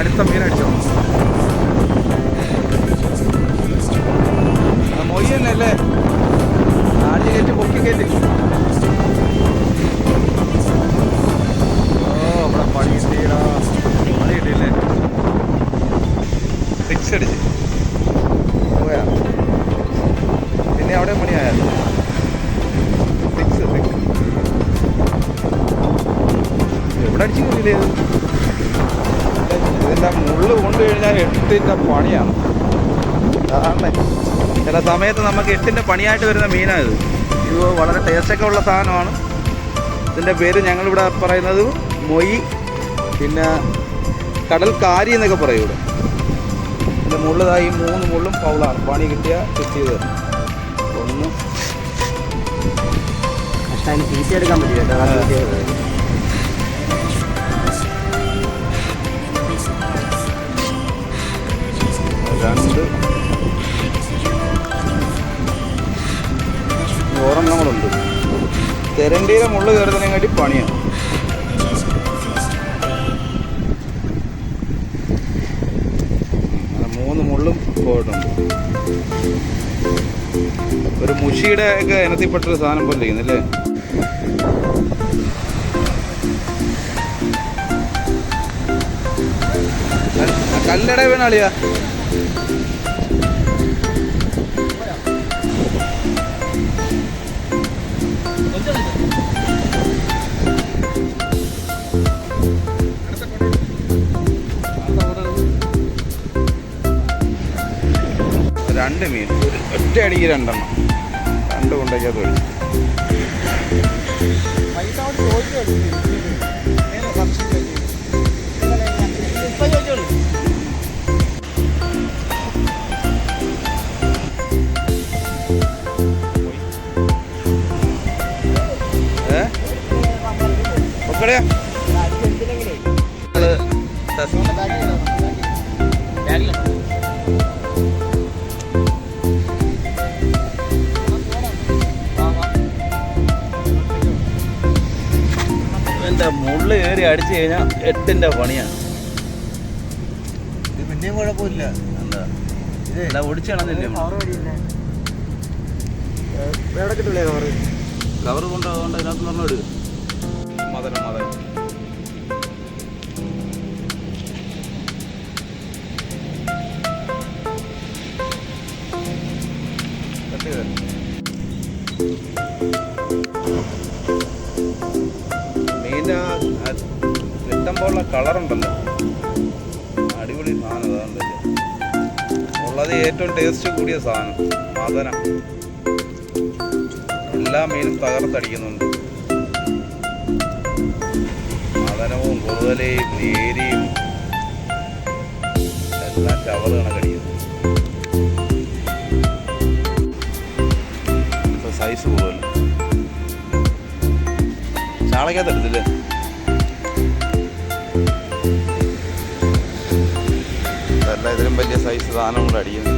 അടുത്ത മീൻ അടിച്ചോ. മൊയ്യ തന്നെ അല്ലേ? ആടി കയറ്റി പൊക്കി കയറ്റി. ഓ ഇവിടെ പണി കിട്ടിയടാ. പണി കിട്ടിയില്ലേ? ഫിക്സ് അടിച്ച് പോയാ. പിന്നെ അവിടെ പണിയായാലും ഫിക്സ് ഫിക്സ് എവിടെ അടിച്ചു കിട്ടിയില്ലേ? ഇതിൻ്റെ മുള്ള് കൊണ്ട് കഴിഞ്ഞാൽ 8ൻ്റെ പണിയാണ്. അതാണ് ചില സമയത്ത് നമുക്ക് 8ൻ്റെ പണിയായിട്ട് വരുന്ന മീനാണിത്. ഇത് വളരെ ടേസ്റ്റൊക്കെ ഉള്ള സാധനമാണ്. ഇതിൻ്റെ പേര് ഞങ്ങളിവിടെ പറയുന്നത് മൊയ്, പിന്നെ കടൽ കാരി എന്നൊക്കെ പറയും ഇവിടെ. ഇതിൻ്റെ മുള്ളതായി 3 മുള്ളും പൗളാണ്. പണി കിട്ടിയത് ഒന്ന് തീറ്റ എടുക്കാൻ പറ്റില്ല. 2 ഒരെണ്ണങ്ങളുണ്ട്. തെരണ്ടിയിലെ മുള്ള് കയറുന്നതിനെക്കാട്ടി പണിയാണ്. അങ്ങനെ 3 മുള്ളും പോയിട്ടുണ്ട്. ഒരു മുഷിയുടെ ഒക്കെ ഇനത്തിൽപ്പെട്ടൊരു സാധനം പോലെ ഇരിക്കുന്നല്ലേ? കല്ലട വീണാളിയാ. രണ്ട് മീൻ ഒറ്റ അടിക്ക് 2 എണ്ണം. 2 കൊണ്ടേക്കാത്ത വഴി. ഒക്കടെയാ എൻ്റെ മുള്ള് കയറി അടിച്ചു കഴിഞ്ഞാൽ 8ൻ്റെ പണിയാണ്. ഇത് പിന്നെയും കുഴപ്പമില്ല. എന്താ ഇതെല്ലാം ഒടിച്ചു കളഞ്ഞില്ലേ? എവിടെ കിട്ടില്ലേ കവർ കൊണ്ടുകൊണ്ട് അതിനകത്ത് നമ്മൾ ഇടുക. മതരം മീൻ്റെ കിട്ടുമ്പോഴുള്ള കളറുണ്ടല്ലോ, അടിപൊളി സാധനം. അതാണ്ടല്ലേ ഉള്ളത് ഏറ്റവും ടേസ്റ്റ് കൂടിയ സാധനം മദനം. എല്ലാ മീനും തകർത്തടിക്കുന്നുണ്ട്. മദനവും കുറുതലയും നേരിയും എല്ലാം ചവറ് കണക്കടിക്കുന്നു. സൈസ് പോകല്ലോ. ചാളക്കകത്തെടുത്തില്ലേ? അല്ല ഇതിലും വലിയ സൈസ് സാധനം കൊണ്ട് അടിക്കുന്നു.